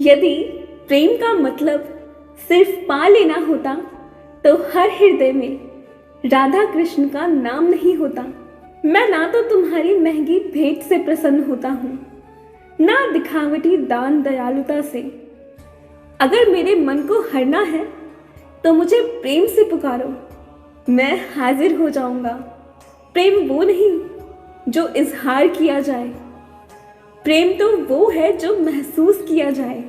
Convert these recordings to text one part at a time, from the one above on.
यदि प्रेम का मतलब सिर्फ पा लेना होता तो हर हृदय में राधा कृष्ण का नाम नहीं होता। मैं ना तो तुम्हारी महंगी भेंट से प्रसन्न होता हूँ, ना दिखावटी दान दयालुता से। अगर मेरे मन को हरना है तो मुझे प्रेम से पुकारो, मैं हाजिर हो जाऊंगा। प्रेम वो नहीं जो इजहार किया जाए, प्रेम तो वो है जो महसूस किया जाए।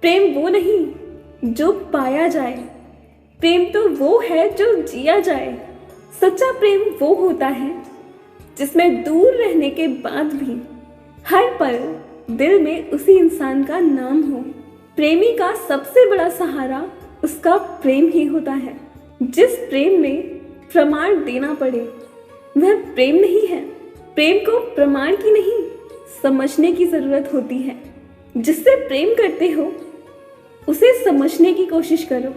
प्रेम वो नहीं जो पाया जाए, प्रेम तो वो है जो जिया जाए। सच्चा प्रेम वो होता है जिसमें दूर रहने के बाद भी हर पल दिल में उसी इंसान का नाम हो। प्रेमी का सबसे बड़ा सहारा उसका प्रेम ही होता है। जिस प्रेम में प्रमाण देना पड़े वह प्रेम नहीं है। प्रेम को प्रमाण की नहीं, समझने की जरूरत होती है। जिससे प्रेम करते हो उसे समझने की कोशिश करो।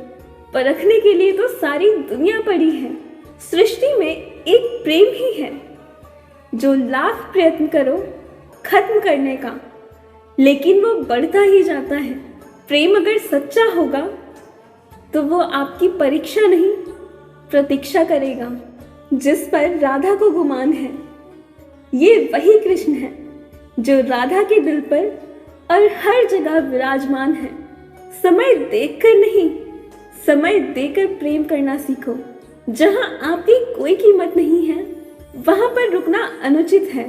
परखने के लिए तो सारी दुनिया पड़ी है। सृष्टि में एक प्रेम ही है जो लाख प्रयत्न करो खत्म करने का, लेकिन वो बढ़ता ही जाता है। प्रेम अगर सच्चा होगा तो वो आपकी परीक्षा नहीं प्रतीक्षा करेगा। जिस पर राधा को गुमान है, ये वही कृष्ण है जो राधा के दिल पर और हर जगह विराजमान है। समय देखकर नहीं, समय देकर प्रेम करना सीखो। जहां आपकी कोई कीमत नहीं है वहां पर रुकना अनुचित है,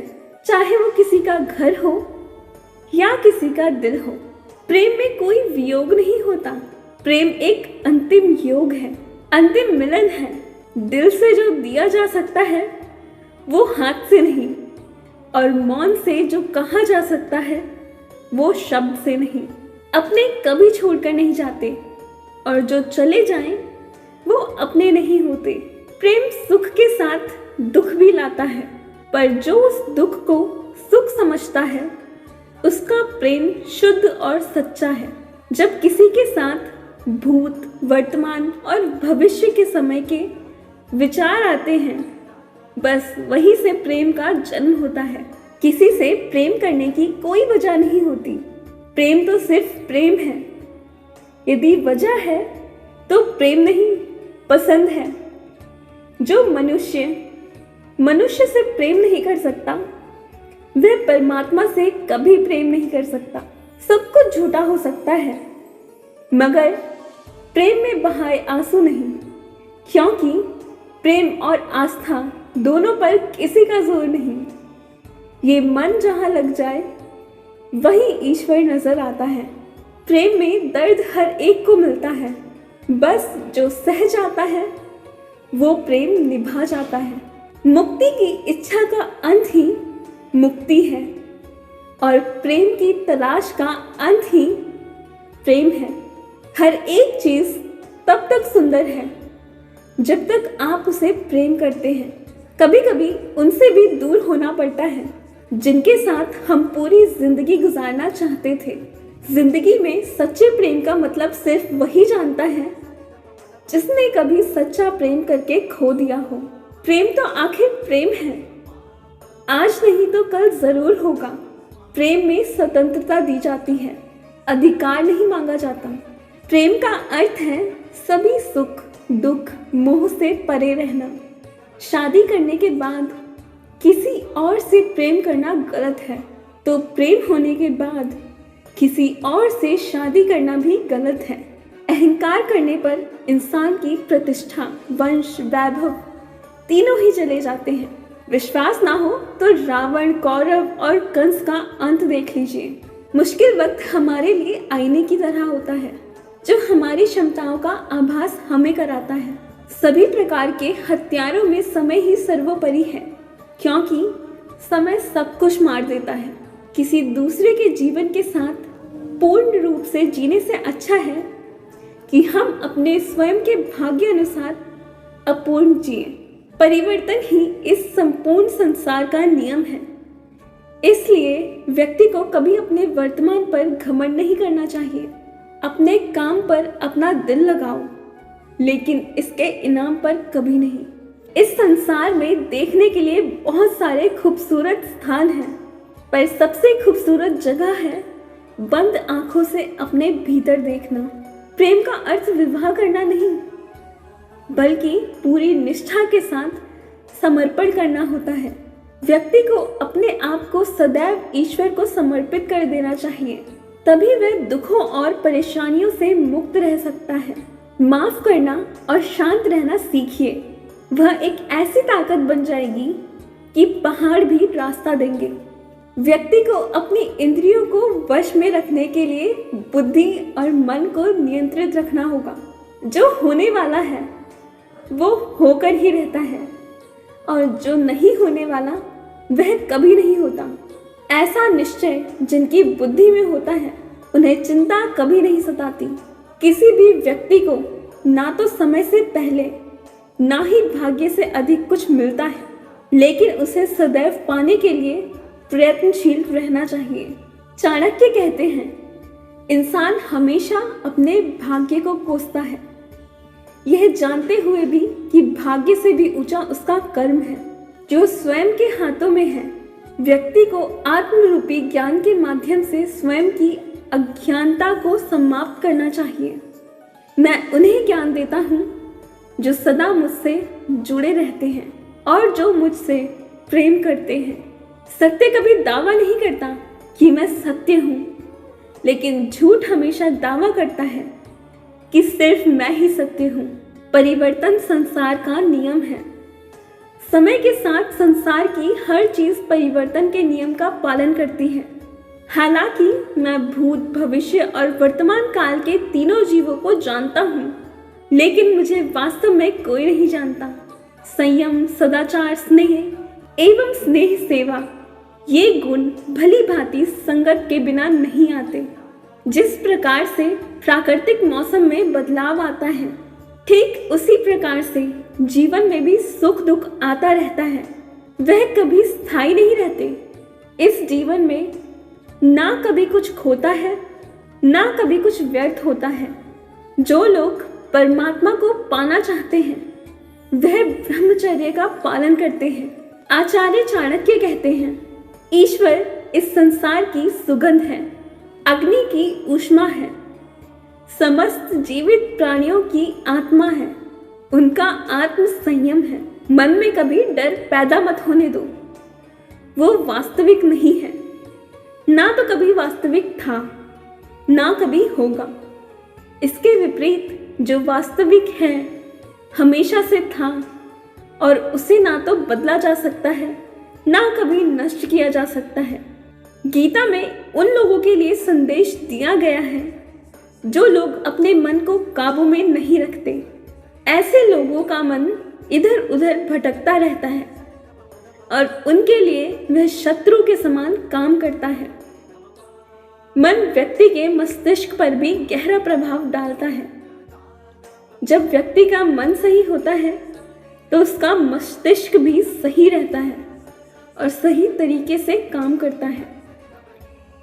चाहे वो किसी का घर हो या किसी का दिल हो। प्रेम में कोई वियोग नहीं होता। प्रेम एक अंतिम योग है, अंतिम मिलन है। दिल से जो दिया जा सकता है वो हाथ से नहीं, और मौन से जो कहा जा सकता है वो शब्द से नहीं। अपने कभी छोड़कर नहीं जाते, और जो चले जाएं वो अपने नहीं होते। प्रेम सुख के साथ दुख भी लाता है, पर जो उस दुख को सुख समझता है उसका प्रेम शुद्ध और सच्चा है। जब किसी के साथ भूत, वर्तमान और भविष्य के समय के विचार आते हैं, बस वहीं से प्रेम का जन्म होता है। किसी से प्रेम करने की कोई वजह नहीं होती। प्रेम तो सिर्फ प्रेम है। यदि वजह है तो प्रेम नहीं, पसंद है। जो मनुष्य से प्रेम नहीं कर सकता वह परमात्मा से कभी प्रेम नहीं कर सकता। सब कुछ झूठा हो सकता है मगर प्रेम में बहाए आंसू नहीं, क्योंकि प्रेम और आस्था दोनों पर किसी का जोर नहीं। ये मन जहां लग जाए वही ईश्वर नजर आता है। प्रेम में दर्द हर एक को मिलता है, बस जो सह जाता है वो प्रेम निभा जाता है। मुक्ति की इच्छा का अंत ही मुक्ति है, और प्रेम की तलाश का अंत ही प्रेम है। हर एक चीज तब तक सुंदर है जब तक आप उसे प्रेम करते हैं। कभी कभी उनसे भी दूर होना पड़ता है जिनके साथ हम पूरी जिंदगी गुजारना चाहते थे। जिंदगी में सच्चे प्रेम का मतलब सिर्फ वही जानता है जिसने कभी सच्चा प्रेम करके खो दिया हो। प्रेम तो आखिर प्रेम है, आज नहीं तो कल जरूर होगा। प्रेम में स्वतंत्रता दी जाती है, अधिकार नहीं मांगा जाता। प्रेम का अर्थ है सभी सुख दुख मोह से परे रहना। शादी करने के बाद किसी और से प्रेम करना गलत है, तो प्रेम होने के बाद किसी और से शादी करना भी गलत है। अहंकार करने पर इंसान की प्रतिष्ठा, वंश, वैभव तीनों ही चले जाते हैं। विश्वास ना हो तो रावण, कौरव और कंस का अंत देख लीजिए। मुश्किल वक्त हमारे लिए आईने की तरह होता है जो हमारी क्षमताओं का आभास हमें कराता है। सभी प्रकार के हथियारों में समय ही सर्वोपरि है, क्योंकि समय सब कुछ मार देता है। किसी दूसरे के जीवन के साथ पूर्ण रूप से जीने से अच्छा है कि हम अपने स्वयं के भाग्य अनुसार अपूर्ण जिए। परिवर्तन ही इस संपूर्ण संसार का नियम है। इसलिए व्यक्ति को कभी अपने वर्तमान पर घमंड नहीं करना चाहिए। अपने काम पर अपना दिल लगाओ, लेकिन इसके इनाम पर कभी नहीं। इस संसार में देखने के लिए बहुत सारे खूबसूरत स्थान हैं, पर सबसे खूबसूरत जगह है बंद आंखों से अपने भीतर देखना। प्रेम का अर्थ विवाह करना नहीं, बल्कि पूरी निष्ठा के साथ समर्पण करना होता है। व्यक्ति को अपने आप को सदैव ईश्वर को समर्पित कर देना चाहिए, तभी वह दुखों और परेशानियों से मुक्त रह सकता है। माफ करना और शांत रहना सीखिए, वह एक ऐसी ताकत बन जाएगी कि पहाड़ भी रास्ता देंगे। व्यक्ति को अपनी इंद्रियों को वश में रखने के लिए बुद्धि और मन को नियंत्रित रखना होगा। जो होने वाला है वो होकर ही रहता है, और जो नहीं होने वाला वह कभी नहीं होता। ऐसा निश्चय जिनकी बुद्धि में होता है उन्हें चिंता कभी नहीं सताती। किसी भी व्यक्ति को ना तो समय से पहले ना ही भाग्य से अधिक कुछ मिलता है, लेकिन उसे सदैव पाने के लिए प्रयत्नशील रहना चाहिए। चाणक्य कहते हैं, इंसान हमेशा अपने भाग्य को कोसता है, यह जानते हुए भी कि भाग्य से भी ऊंचा उसका कर्म है जो स्वयं के हाथों में है। व्यक्ति को आत्मरूपी ज्ञान के माध्यम से स्वयं की अज्ञानता को समाप्त करना चाहिए। मैं उन्हें ज्ञान देता हूँ जो सदा मुझसे जुड़े रहते हैं और जो मुझसे प्रेम करते हैं। सत्य कभी दावा नहीं करता कि मैं सत्य हूँ, लेकिन झूठ हमेशा दावा करता है कि सिर्फ मैं ही सत्य हूँ। परिवर्तन संसार का नियम है। समय के साथ संसार की हर चीज परिवर्तन के नियम का पालन करती है। हालांकि मैं भूत, भविष्य और वर्तमान काल के तीनों जीवों को जानता हूँ, लेकिन मुझे वास्तव में कोई नहीं जानता। संयम, सदाचार, स्नेह एवं स्नेह सेवा, ये गुण भली भांति संगत के बिना नहीं आते। जिस प्रकार से प्राकृतिक मौसम में बदलाव आता है, ठीक उसी प्रकार से जीवन में भी सुख दुख आता रहता है। वह कभी स्थायी नहीं रहते। इस जीवन में ना कभी कुछ खोता है, ना कभी कुछ व्यर्थ होता है। जो लोग परमात्मा को पाना चाहते हैं वह ब्रह्मचर्य का पालन करते हैं। आचार्य चाणक्य कहते हैं, ईश्वर इस संसार की सुगंध है, अग्नि की ऊष्मा है, समस्त जीवित प्राणियों की आत्मा है, उनका आत्म संयम है। मन में कभी डर पैदा मत होने दो, वो वास्तविक नहीं है, ना तो कभी वास्तविक था, ना कभी होगा। इसके विपरीत जो वास्तविक है, हमेशा से था और उसे ना तो बदला जा सकता है, ना कभी नष्ट किया जा सकता है। गीता में उन लोगों के लिए संदेश दिया गया है जो लोग अपने मन को काबू में नहीं रखते। ऐसे लोगों का मन इधर उधर भटकता रहता है और उनके लिए वह शत्रु के समान काम करता है। मन व्यक्ति के मस्तिष्क पर भी गहरा प्रभाव डालता है। जब व्यक्ति का मन सही होता है तो उसका मस्तिष्क भी सही रहता है और सही तरीके से काम करता है।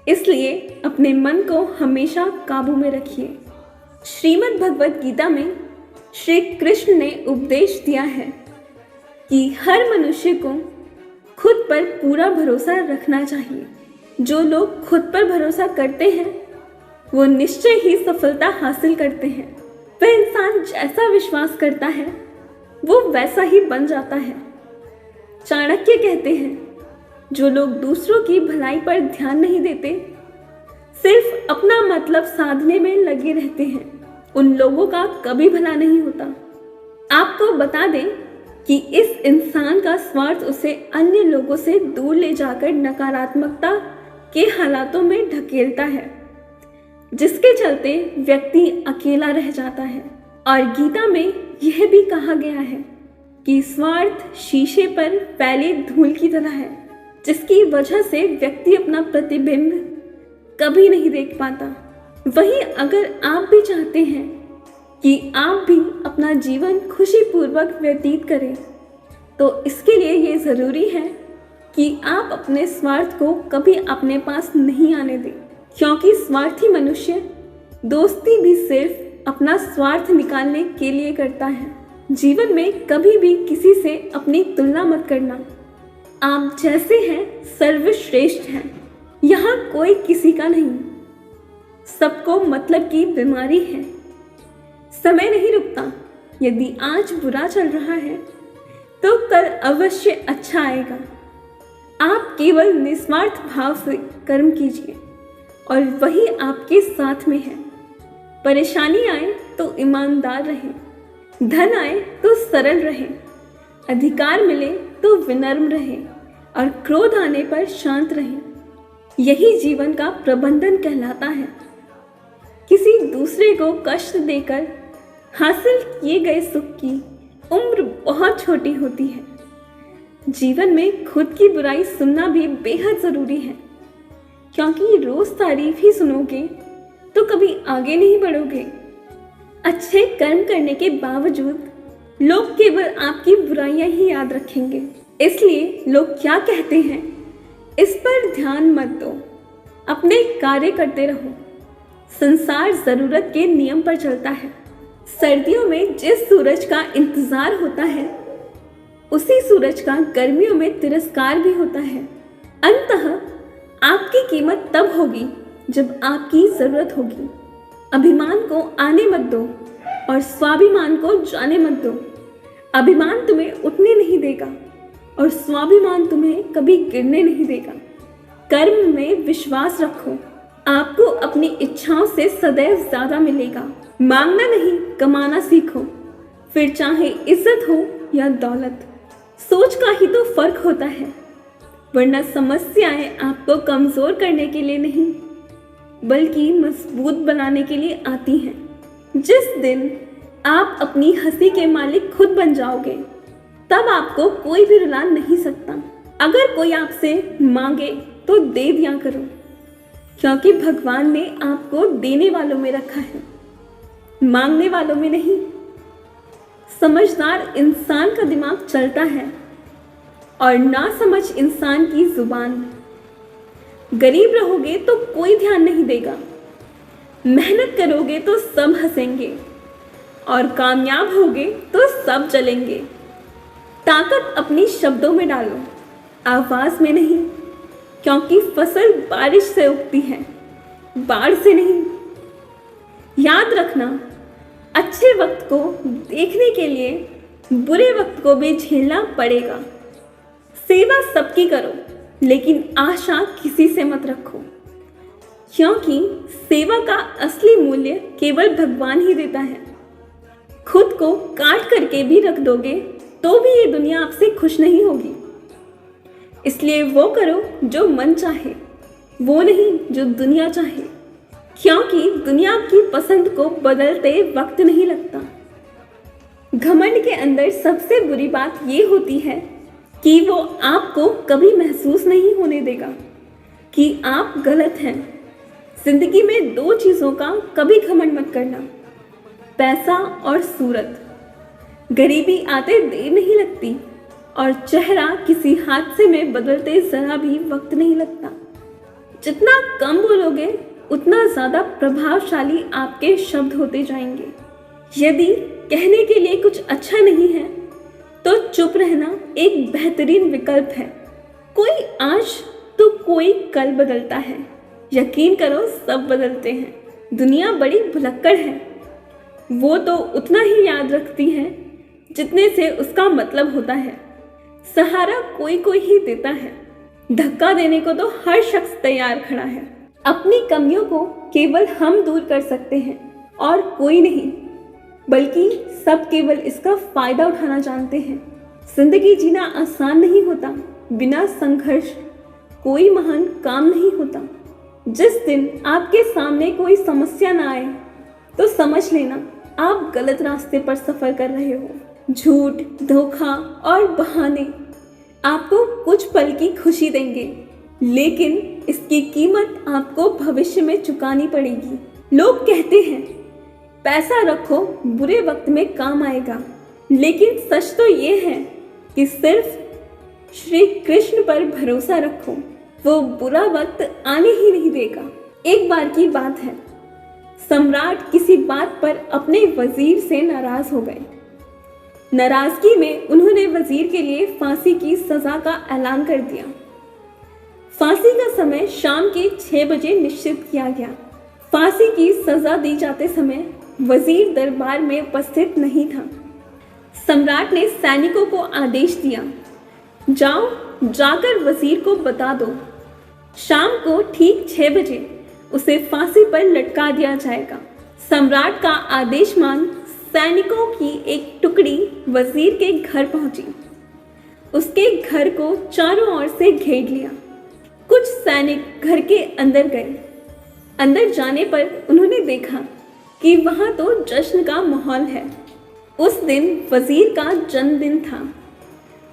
इसलिए अपने मन को हमेशा काबू में रखिए। श्रीमद् भगवत गीता में श्री कृष्ण ने उपदेश दिया है कि हर मनुष्य को खुद पर पूरा भरोसा रखना चाहिए। जो लोग खुद पर भरोसा करते हैं वो निश्चय ही सफलता हासिल करते हैं। वह इंसान जैसा विश्वास करता है वो वैसा ही बन जाता है। चाणक्य कहते हैं, जो लोग दूसरों की भलाई पर ध्यान नहीं देते, सिर्फ अपना मतलब साधने में लगे रहते हैं, उन लोगों का कभी भला नहीं होता। आपको बता दें कि इस इंसान का स्वार्थ उसे अन्य लोगों से दूर ले जाकर नकारात्मकता के हालातों में ढकेलता है, जिसके चलते व्यक्ति अकेला रह जाता है। और गीता में यह भी कहा गया है कि स्वार्थ शीशे पर फैले धूल की तरह है, जिसकी वजह से व्यक्ति अपना प्रतिबिंब कभी नहीं देख पाता। वहीं अगर आप भी चाहते हैं कि आप भी अपना जीवन खुशीपूर्वक व्यतीत करें, तो इसके लिए ये ज़रूरी है कि आप अपने स्वार्थ को कभी अपने पास नहीं आने दें, क्योंकि स्वार्थी मनुष्य दोस्ती भी सिर्फ अपना स्वार्थ निकालने के लिए करता है। जीवन में कभी भी किसी से अपनी तुलना मत करना। आप जैसे हैं सर्वश्रेष्ठ हैं, यहाँ कोई किसी का नहीं। सबको मतलब की बीमारी है। समय नहीं रुकता। यदि आज बुरा चल रहा है तो कल अवश्य अच्छा आएगा। आप केवल निस्वार्थ भाव से कर्म कीजिए और वही आपके साथ में है। परेशानी आए तो ईमानदार रहें, धन आए तो सरल रहें, अधिकार मिले तो विनम्र रहें और क्रोध आने पर शांत रहें। यही जीवन का प्रबंधन कहलाता है। किसी दूसरे को कष्ट देकर हासिल किए गए सुख की उम्र बहुत छोटी होती है। जीवन में खुद की बुराई सुनना भी बेहद जरूरी है, क्योंकि रोज तारीफ ही सुनोगे तो कभी आगे नहीं बढ़ोगे। अच्छे कर्म करने के बावजूद लोग केवल आपकी बुराइयां ही याद रखेंगे। इसलिए लोग क्या कहते हैं इस पर ध्यान मत दो, अपने कार्य करते रहो। संसार जरूरत के नियम पर चलता है। सर्दियों में जिस सूरज का इंतजार होता है उसी सूरज का गर्मियों में तिरस्कार भी होता है। अंततः आपकी कीमत तब होगी जब आपकी जरूरत होगी। अभिमान को आने मत दो और स्वाभिमान को जाने मत दो। अभिमान तुम्हें उठने नहीं देगा और स्वाभिमान तुम्हें कभी गिरने नहीं देगा। कर्म में विश्वास रखो, आपको अपनी इच्छाओं से सदैव ज्यादा मिलेगा। मांगना नहीं, कमाना सीखो, फिर चाहे इज्जत हो या दौलत। सोच का ही तो फर्क होता है, वरना समस्याएं आपको कमजोर करने के लिए नहीं बल्कि मजबूत बनाने के लिए आती हैं। जिस दिन आप अपनी हंसी के मालिक खुद बन जाओगे तब आपको कोई भी रुला नहीं सकता। अगर कोई आपसे मांगे तो दे दिया करो, क्योंकि भगवान ने आपको देने वालों में रखा है, मांगने वालों में नहीं। समझदार इंसान का दिमाग चलता है और नासमझ इंसान की जुबान। गरीब रहोगे तो कोई ध्यान नहीं देगा, मेहनत करोगे तो सब हंसेंगे और कामयाब होगे तो सब चलेंगे। ताकत अपनी शब्दों में डालो, आवाज में नहीं, क्योंकि फसल बारिश से उगती है, बाढ़ से नहीं। याद रखना, अच्छे वक्त को देखने के लिए बुरे वक्त को भी झेलना पड़ेगा। सेवा सबकी करो, लेकिन आशा किसी से मत रखो, क्योंकि सेवा का असली मूल्य केवल भगवान ही देता है। खुद को काट करके भी रख दोगे तो भी ये दुनिया आपसे खुश नहीं होगी। इसलिए वो करो जो मन चाहे, वो नहीं जो दुनिया चाहे, क्योंकि दुनिया की पसंद को बदलते वक्त नहीं लगता। घमंड के अंदर सबसे बुरी बात ये होती है कि वो आपको कभी महसूस नहीं होने देगा कि आप गलत हैं। जिंदगी में दो चीज़ों का कभी घमंड मत करना, पैसा और सूरत। गरीबी आते देर नहीं लगती और चेहरा किसी हादसे में बदलते जरा भी वक्त नहीं लगता। जितना कम बोलोगे उतना ज़्यादा प्रभावशाली आपके शब्द होते जाएंगे। यदि कहने के लिए कुछ अच्छा नहीं है तो चुप रहना एक बेहतरीन विकल्प है। कोई आज तो कोई कल बदलता है। यकीन करो, सब बदलते हैं। दुनिया बड़ी भुलक्कड़ है, वो तो उतना ही याद रखती है जितने से उसका मतलब होता है। सहारा कोई कोई ही देता है, धक्का देने को तो हर शख्स तैयार खड़ा है। अपनी कमियों को केवल हम दूर कर सकते हैं और कोई नहीं, बल्कि सब केवल इसका फायदा उठाना जानते हैं। जिंदगी जीना आसान नहीं होता, बिना संघर्ष कोई महान काम नहीं होता। जिस दिन आपके सामने कोई समस्या ना आए तो समझ लेना आप गलत रास्ते पर सफर कर रहे हो। झूठ, धोखा और बहाने आपको कुछ पल की खुशी देंगे, लेकिन इसकी कीमत आपको भविष्य में चुकानी पड़ेगी। लोग कहते हैं पैसा रखो, बुरे वक्त में काम आएगा, लेकिन सच तो ये है कि सिर्फ श्री कृष्ण पर भरोसा रखो, वो बुरा वक्त आने ही नहीं देगा। एक बार की बात है, सम्राट किसी बात पर अपने वजीर से नाराज हो गए। नाराजगी में उन्होंने वजीर के लिए फांसी की सजा का ऐलान कर दिया। फांसी का समय शाम के 6 बजे निश्चित किया गया। फांसी की सजा दी जाते समय वजीर दरबार में उपस्थित नहीं था। सम्राट ने सैनिकों को आदेश दिया, जाओ जाकर वजीर को बता दो, शाम को ठीक 6 बजे उसे फांसी पर लटका दिया जाएगा। सम्राट का आदेश मान सैनिकों की एक टुकड़ी वजीर के घर पहुंची। उसके घर को चारों ओर से घेर लिया। कुछ सैनिक घर के अंदर गए। अंदर जाने पर उन्होंने देखा कि वहां तो जश्न का माहौल है। उस दिन वजीर का जन्मदिन था।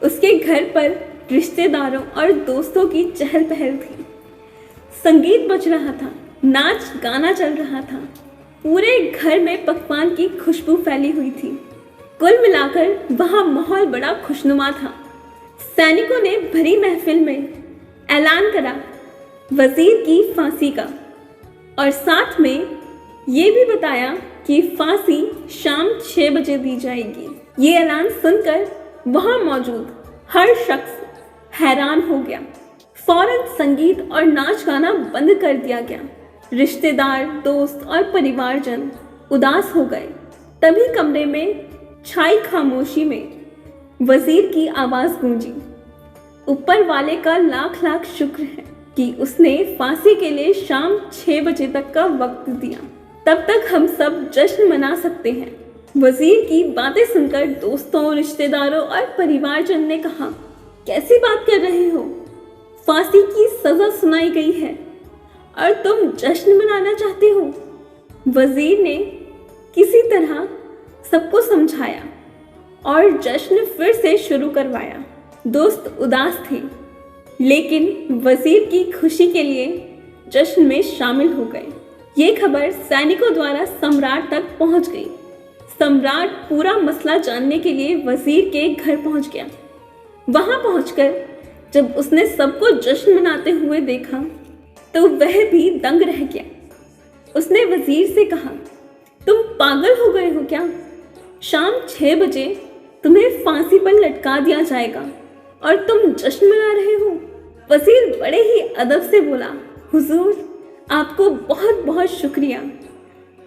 उसके घर पर रिश्तेदारों और दोस्तों की चहल पहल थी। संगीत बज रहा था, नाच गाना चल रहा था। पूरे घर में पकवान की खुशबू फैली हुई थी। कुल मिलाकर वहां माहौल बड़ा खुशनुमा था। सैनिकों ने भरी महफिल में ऐलान करा वजीर की फांसी का, और साथ में ये भी बताया कि फांसी शाम 6 बजे दी जाएगी। ये ऐलान सुनकर वहां मौजूद हर शख्स हैरान हो गया। फौरन संगीत और नाच गाना बंद कर दिया गया। रिश्तेदार, दोस्त और परिवारजन उदास हो गए। तभी कमरे में छाई खामोशी में वजीर की आवाज गूंजी, ऊपर वाले का लाख लाख शुक्र है कि उसने फांसी के लिए शाम 6 बजे तक का वक्त दिया। तब तक हम सब जश्न मना सकते हैं। वजीर की बातें सुनकर दोस्तों, रिश्तेदारों और परिवारजन ने कहा, कैसी बात कर रहे हो? फांसी की सजा सुनाई गई है और तुम जश्न मनाना चाहते हो? वजीर ने किसी तरह सबको समझाया और जश्न फिर से शुरू करवाया। दोस्त उदास थे, लेकिन वजीर की खुशी के लिए जश्न में शामिल हो गए। ये खबर सैनिकों द्वारा सम्राट तक पहुंच गई। सम्राट पूरा मसला जानने के लिए वजीर के घर पहुंच गया। वहां पहुंचकर जब उसने सबको जश्न मनाते हुए देखा तो वह भी दंग रह गया। उसने वजीर से कहा, तुम पागल हो गए हो क्या? शाम 6 बजे तुम्हें फांसी पर लटका दिया जाएगा और तुम जश्न मना रहे हो? वजीर बड़े ही अदब से बोला, हुजूर, आपको बहुत बहुत शुक्रिया।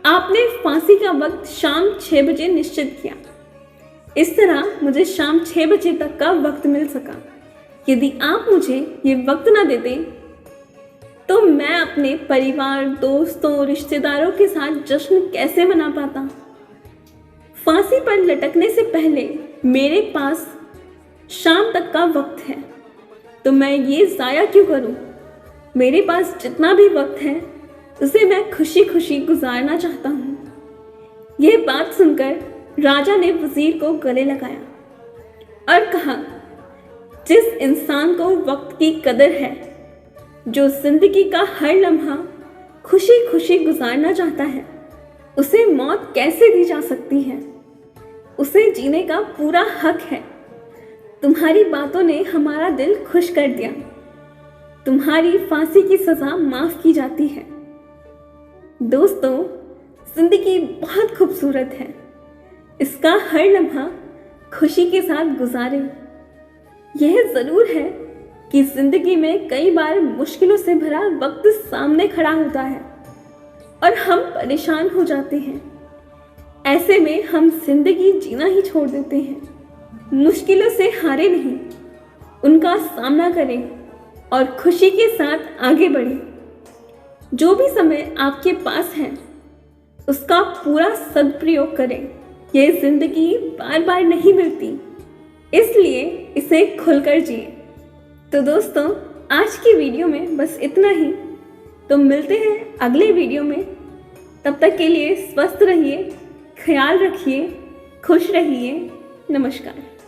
आपने फांसी का वक्त शाम 6 बजे निश्चित किया। इस तरह मुझे शाम 6 बजे तक का वक्त मिल सका। यदि आप मुझे ये वक्त ना देते तो मैं अपने परिवार, दोस्तों, रिश्तेदारों के साथ जश्न कैसे मना पाता? फांसी पर लटकने से पहले मेरे पास शाम तक का वक्त है, तो मैं ये ज़ाया क्यों करूं? मेरे पास जितना भी वक्त है उसे मैं खुशी खुशी गुजारना चाहता हूँ। यह बात सुनकर राजा ने वजीर को गले लगाया और कहा, जिस इंसान को वक्त की कदर है, जो जिंदगी का हर लम्हा खुशी खुशी गुजारना चाहता है, उसे मौत कैसे दी जा सकती है? उसे जीने का पूरा हक है। तुम्हारी बातों ने हमारा दिल खुश कर दिया। तुम्हारी फांसी की सजा माफ की जाती है। दोस्तों, जिंदगी बहुत खूबसूरत है। इसका हर लम्हा खुशी के साथ गुजारें। यह जरूर है कि जिंदगी में कई बार मुश्किलों से भरा वक्त सामने खड़ा होता है और हम परेशान हो जाते हैं। ऐसे में हम जिंदगी जीना ही छोड़ देते हैं। मुश्किलों से हारे नहीं, उनका सामना करें और खुशी के साथ आगे बढ़ें। जो भी समय आपके पास है उसका पूरा सदुपयोग करें। यह जिंदगी बार बार नहीं मिलती, इसलिए इसे खुलकर जिए। तो दोस्तों, आज की वीडियो में बस इतना ही। तो मिलते हैं अगले वीडियो में। तब तक के लिए स्वस्थ रहिए, ख्याल रखिए, खुश रहिए। नमस्कार।